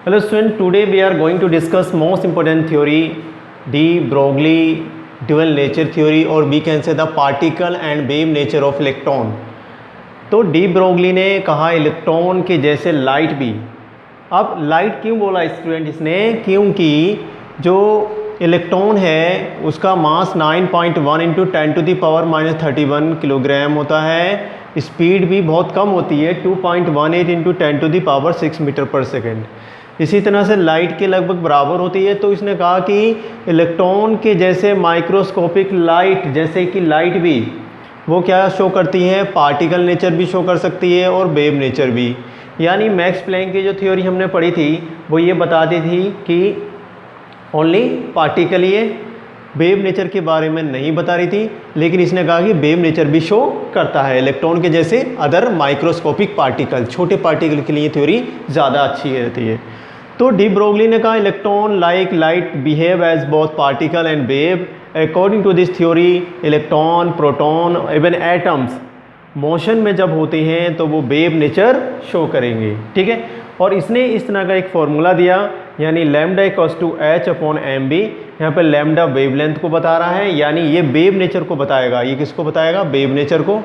Hello student, today we are going to discuss most important theory, de Broglie dual nature theory, or we can say the particle and wave nature of electron. तो D Broglie ने कहा electron के जैसे light भी। अब light क्यों बोला student इसने? क्योंकि जो इलेक्ट्रॉन है उसका मास 9.1 इंटू 10⁻³ किलोग्राम होता है। स्पीड भी बहुत कम होती है, 2.18 इंटू 10⁻6 मीटर पर सेकेंड। इसी तरह से लाइट के लगभग बराबर होती है। तो इसने कहा कि इलेक्ट्रॉन के जैसे माइक्रोस्कोपिक लाइट, जैसे कि लाइट भी वो क्या शो करती है, पार्टिकल नेचर भी शो कर सकती है और वेव नेचर भी। यानी मैक्स प्लैंक की जो थ्योरी हमने पढ़ी थी वो ये बताती थी कि ओनली पार्टिकल ही है, वेव नेचर के बारे में नहीं बता रही थी। लेकिन इसने कहा कि वेव नेचर भी शो करता है इलेक्ट्रॉन के जैसे अदर माइक्रोस्कोपिक पार्टिकल, छोटे पार्टिकल के लिए थ्योरी ज़्यादा अच्छी रहती है। तो डी ब्रोगली ने कहा electron like light behave as both particle and wave. According to this theory electron, proton, even atoms motion में जब होते हैं तो वो वेव नेचर शो करेंगे। ठीक है, और इसने इस तरह का एक फॉर्मूला दिया, यानी लैम्डा इक्वल्स टू h/mv। यहाँ पर लैम्डा वेवलेंथ को बता रहा है, यानी ये वेव नेचर को बताएगा। ये किसको बताएगा? वेव नेचर को।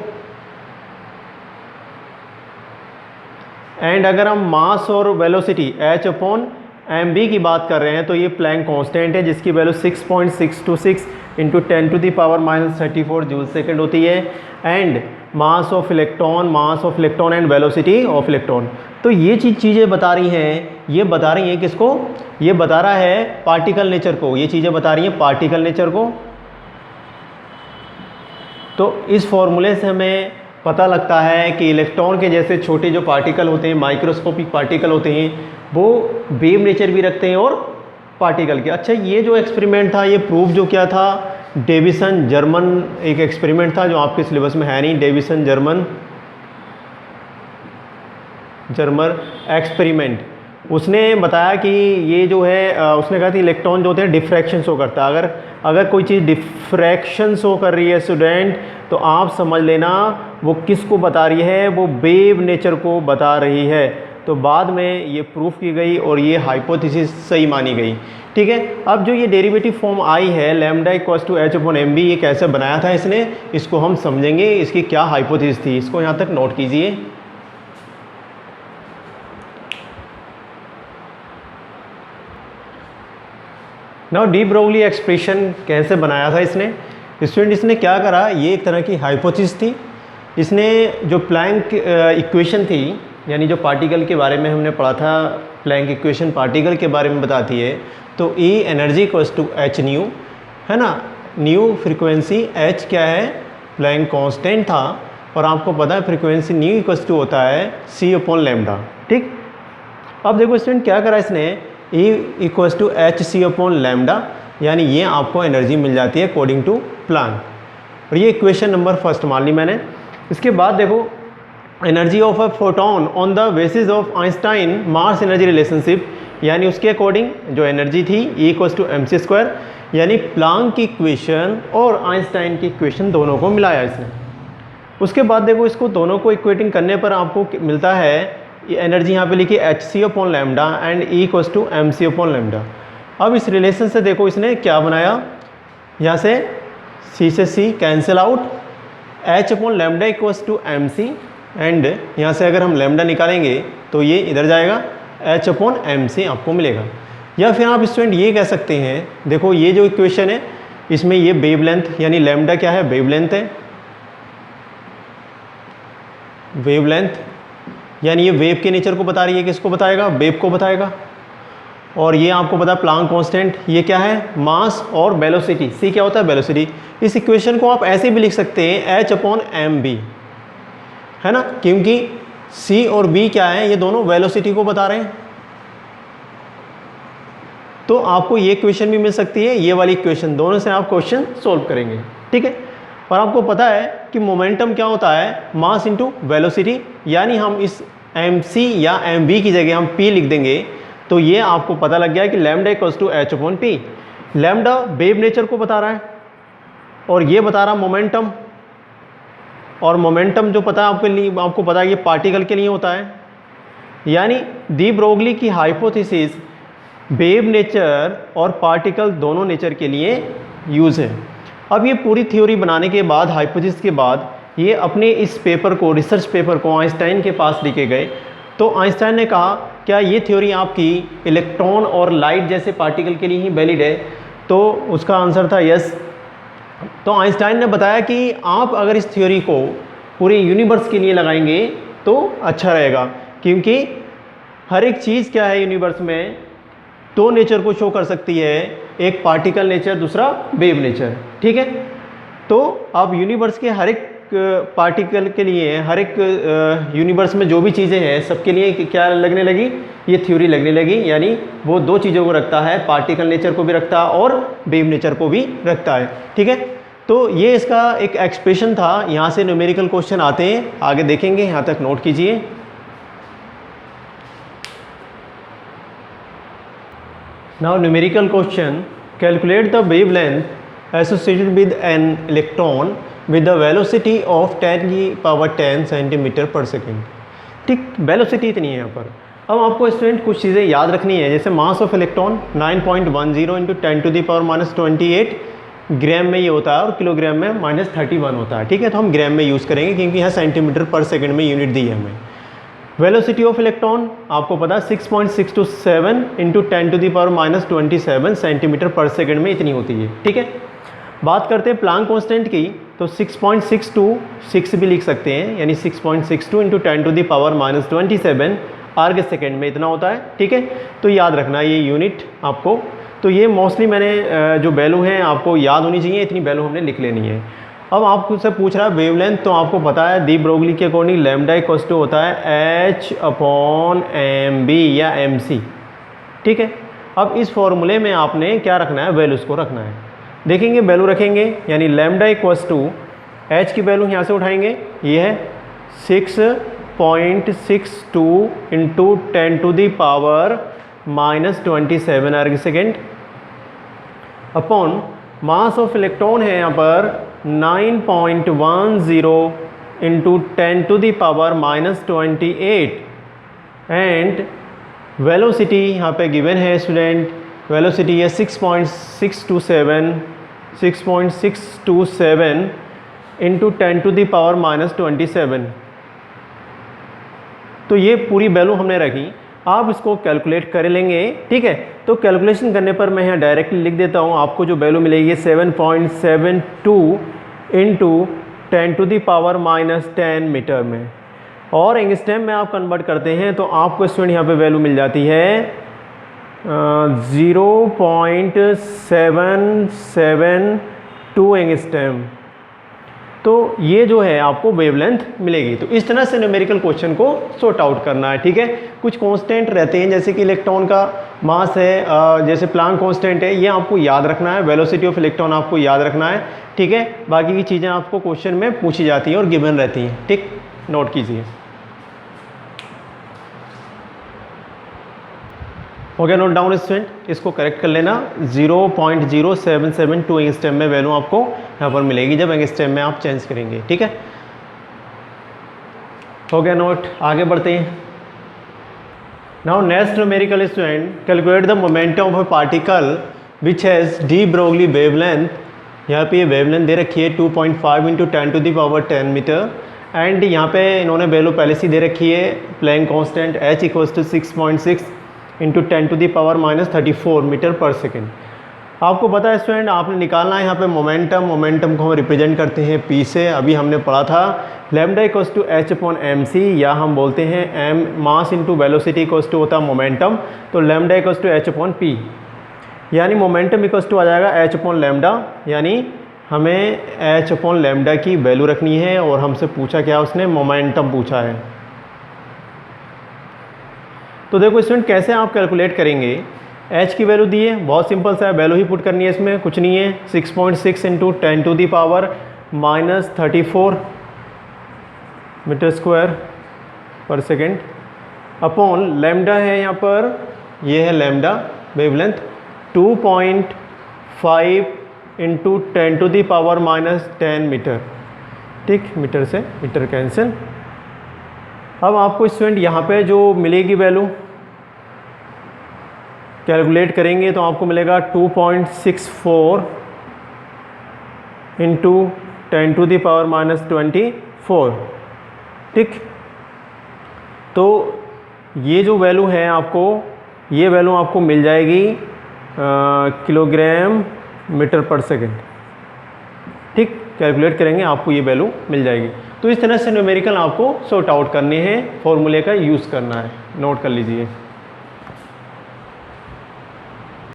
एंड अगर हम मास और वेलोसिटी h/mv की बात कर रहे हैं तो ये प्लैंक कांस्टेंट है, जिसकी वैल्यू 6.626 इंटू 10⁻34 जूल सेकेंड होती है। And mass of electron and velocity of electron. तो ये चीज़ें बता रही हैं, ये बता रही हैं किसको? ये बता रहा है पार्टिकल नेचर को। ये चीज़ें बता रही हैं पार्टिकल नेचर को। तो इस फॉर्मूले से हमें पता लगता है कि इलेक्ट्रॉन के जैसे छोटे जो पार्टिकल होते हैं, माइक्रोस्कोपिक पार्टिकल होते हैं, वो वेव नेचर भी रखते हैं और पार्टिकल के। अच्छा, ये जो एक्सपेरिमेंट था ये प्रूफ जो क्या था? डेविसन जर्मन एक एक्सपेरिमेंट था जो आपके सिलेबस में है नहीं। डेविसन जर्मन एक्सपेरिमेंट, उसने बताया कि ये जो है उसने कहा था इलेक्ट्रॉन जो होते हैं डिफ्रैक्शन शो करता है। अगर कोई चीज़ डिफ्रैक्शन शो कर रही है स्टूडेंट, तो आप समझ लेना वो किसको बता रही है? वो वेव नेचर को बता रही है। तो बाद में ये प्रूफ की गई और ये हाइपोथेसिस सही मानी गई। ठीक है, अब जो ये डेरिवेटिव फॉर्म आई है लैम्डा इक्वल्स टू h/mv, ये कैसे बनाया था इसने, इसको हम समझेंगे। इसकी क्या हाइपोथेसिस थी, इसको यहाँ तक नोट कीजिए। नाउ डी ब्रोगली एक्सप्रेशन कैसे बनाया था इसने? स्टूडेंट इसने क्या करा, ये एक तरह की हाइपोथेसिस थी। इसने जो प्लैंक इक्वेशन थी, यानी जो पार्टिकल के बारे में हमने पढ़ा था, प्लैंक इक्वेशन पार्टिकल के बारे में बताती है। तो E energy equals to h nu, है ना। न्यू फ्रीक्वेंसी, h क्या है? प्लैंक कांस्टेंट था, और आपको पता है फ्रीक्वेंसी न्यू इक्वल्स टू होता है c/λ। ठीक, अब देखो स्टूडेंट क्या करा इसने, E इक्वल्स टू hc/λ, यानी ये आपको एनर्जी मिल जाती है अकॉर्डिंग टू प्लैंक। और ये इक्वेशन नंबर फर्स्ट मान ली मैंने। इसके बाद देखो energy of a photon on the basis of Einstein mass energy relationship, यानी उसके अकॉर्डिंग जो एनर्जी थी E इक्वल्स टू mc², यानी प्लैंक की इक्वेशन और आइंस्टाइन की इक्वेशन दोनों को मिलाया इसने। उसके बाद देखो इसको दोनों को इक्वेटिंग करने पर आपको मिलता है एनर्जी, यहाँ पे लिखी hc/λ and E equals to mc/λ। अब इस रिलेशन से देखो इसने क्या बनाया, यहाँ से C से C cancel out, h/λ equals to mc, and यहाँ से अगर हम लैम्डा निकालेंगे तो ये इधर जाएगा, h/mc आपको मिलेगा। या फिर आप स्टूडेंट ये कह सकते हैं, देखो ये जो इक्वेशन है इसमें ये वेवलेंथ, यानी लैम्डा क्या है? वेवलेंथ है। वेवलेंथ यानी ये वेव के नेचर को बता रही है। किसको बताएगा? वेव को बताएगा। और ये आपको पता है प्लैंक कांस्टेंट, ये क्या है? मास और वेलोसिटी। C क्या होता है? वेलोसिटी। इस इक्वेशन को आप ऐसे भी लिख सकते हैं h/mv, है ना, क्योंकि C और B क्या है? ये दोनों वेलोसिटी को बता रहे हैं। तो आपको ये इक्वेशन भी मिल सकती है, ये वाली इक्वेशन, दोनों से आप क्वेश्चन सोल्व करेंगे। ठीक है, और आपको पता है कि मोमेंटम क्या होता है? मास इंटू वेलोसिटी, यानी हम इस mc या mv की जगह हम p लिख देंगे। तो ये आपको पता लग गया कि lambda equals to h/p। Lambda wave nature को बता रहा है और ये बता रहा मोमेंटम, और मोमेंटम जो पता है आपके लिए, आपको पता है ये पार्टिकल के लिए होता है। यानी डी ब्रोगली की हाइपोथेसिस वेव नेचर और पार्टिकल दोनों नेचर के लिए यूज़ है। अब ये पूरी थ्योरी बनाने के बाद, हाइपोथेसिस के बाद, ये अपने इस पेपर को, रिसर्च पेपर को आइंस्टाइन के पास लेके गए। तो आइंस्टाइन ने कहा क्या ये थ्योरी आपकी इलेक्ट्रॉन और लाइट जैसे पार्टिकल के लिए ही वैलिड है? तो उसका आंसर था यस। तो आइंस्टाइन ने बताया कि आप अगर इस थ्योरी को पूरे यूनिवर्स के लिए लगाएंगे तो अच्छा रहेगा, क्योंकि हर एक चीज़ क्या है यूनिवर्स में, दो नेचर को शो कर सकती है, एक पार्टिकल नेचर, दूसरा वेव नेचर। ठीक है, तो अब यूनिवर्स के हर एक पार्टिकल के लिए, हर एक यूनिवर्स में जो भी चीज़ें हैं सबके लिए क्या लगने लगी, ये थ्योरी लगने लगी। यानी वो दो चीज़ों को रखता है, पार्टिकल नेचर को भी रखता है और वेव नेचर को भी रखता है। ठीक है, तो ये इसका एक एक्सप्रेशन था। यहाँ से न्यूमेरिकल क्वेश्चन आते हैं, आगे देखेंगे, यहाँ तक नोट कीजिए। Now numerical question, calculate the wavelength associated with an electron with the velocity of 10⁻10 centimetre पर सेकेंड। ठीक, वेलोसिटी इतनी है यहाँ पर। अब आपको स्टूडेंट कुछ चीज़ें याद रखनी है, जैसे मास ऑफ इलेक्ट्रॉन 9.10 इंटू 10⁻⁻28 ग्राम में ये होता है और किलोग्राम में -31 होता है। ठीक है, तो हम ग्राम में यूज़ करेंगे क्योंकि यहाँ सेंटीमीटर पर सेकेंड में यूनिट दी है हमें। वेलोसिटी ऑफ इलेक्ट्रॉन आपको पता है 6.627 इंटू 10⁻⁻27 सेंटीमीटर पर सेकेंड में इतनी होती है। ठीक है, बात करते हैं प्लांक कांस्टेंट की, तो 6.626 भी लिख सकते हैं, यानी 6.62 इंटू 10⁻⁻27 अर्ग सेकेंड में इतना होता है। ठीक है, तो याद रखना ये यूनिट आपको। तो ये मोस्टली मैंने जो वैल्यू हैं आपको याद होनी चाहिए, इतनी वैल्यू हमने लिख लेनी है। अब आपको से पूछ रहा है वेवलेंथ, तो आपको पता है डी ब्रोगली के अकॉर्डिंग लैम्डा इक्वल्स टू होता है h/mb या mc। ठीक है, अब इस फॉर्मूले में आपने क्या रखना है, वैल्यूज़ को रखना है। देखेंगे वैल्यू रखेंगे, यानी लैम्डा इक्वल्स टू h की वैल्यू यहाँ से उठाएंगे, ये है 6.62 इंटू 10⁻⁻27 अर्ग second upon mass of electron है यहाँ पर 9.10 इंटू 10⁻⁻28 एंड वेलोसिटी यहाँ पे गिवन है स्टूडेंट, वेलोसिटी है 6.627 इंटू 10⁻⁻27। तो ये पूरी वैल्यू हमने रखी, आप इसको कैलकुलेट कर लेंगे। ठीक है, तो कैलकुलेशन करने पर मैं यहाँ डायरेक्टली लिख देता हूँ, आपको जो वैल्यू मिलेगी 7.72 इंटू 10⁻⁻10 मीटर में, और एंगस्ट्रम में आप कन्वर्ट करते हैं तो आपको स्टूडेंट यहाँ पे वैल्यू मिल जाती है 0.772 एंगस्ट्रम। तो ये जो है आपको वेवलेंथ मिलेगी। तो इस तरह से न्यूमेरिकल क्वेश्चन को सॉर्ट आउट करना है। ठीक है, कुछ कांस्टेंट रहते हैं, जैसे कि इलेक्ट्रॉन का मास है, जैसे प्लांक कांस्टेंट है, ये आपको याद रखना है। वेलोसिटी ऑफ इलेक्ट्रॉन आपको याद रखना है। ठीक है, बाकी की चीज़ें आपको क्वेश्चन में पूछी जाती हैं और गिवन रहती हैं। ठीक, नोट कीजिए। हो गया नोट डाउन स्टूडेंट, इसको करेक्ट कर लेना। 0.0772 एंगस्ट्रम में वैल्यू आपको यहाँ पर मिलेगी जब एंगस्ट्रम में आप चेंज करेंगे। ठीक है, हो गया नोट, आगे बढ़ते हैं। Now next numerical student, calculate the momentum of a particle which has de Broglie wavelength. यहाँ पे ये वेवलेंथ दे रखी है 2.5 इंटू 10⁻10 मीटर, एंड यहाँ पे इन्होंने वैल्यू पहले से दे रखी है, Planck constant h equals to 6.6 into 10⁻⁻34 metre per second. आपको पता है स्टूडेंट, आपने निकालना है यहाँ पे मोमेंटम। मोमेंटम को हम रिप्रेजेंट करते हैं P से, अभी हमने पढ़ा था लैम्डा इक्वल्स टू h/mc, या हम बोलते हैं m mass into velocity equals to होता है मोमेंटम। तो लैम्डा इक्वल्स टू h/p, यानी मोमेंटम इक्वल्स टू आ जाएगा h/लैम्डा, यानी हमें h/लैम्डा की वैल्यू रखनी है। और हमसे पूछा क्या, उसने मोमेंटम पूछा है। तो देखो स्टूडेंट कैसे आप कैलकुलेट करेंगे, h की वैल्यू दी है, बहुत सिंपल सा है, वैल्यू ही पुट करनी है, इसमें कुछ नहीं है। 6.6 इंटू 10⁻⁻34 मीटर स्क्वायर पर सेकेंड अपॉन लैम्डा है यहाँ पर, ये है लैम्डा वेवलेंथ 2.5 इंटू 10⁻⁻10 मीटर। ठीक, मीटर से मीटर कैंसिल, अब आपको स्टूडेंट यहाँ पे जो मिलेगी वैल्यू कैलकुलेट करेंगे तो आपको मिलेगा 2.64 इंटू 10⁻⁻24। ठीक, तो ये जो वैल्यू है आपको, ये वैल्यू आपको मिल जाएगी किलोग्राम मीटर पर सेकेंड। ठीक, कैलकुलेट करेंगे आपको ये वैल्यू मिल जाएगी। तो इस तरह से न्यूमेरिकल आपको सॉर्ट आउट करने हैं, फॉर्मूले का यूज़ करना है, नोट कर लीजिए।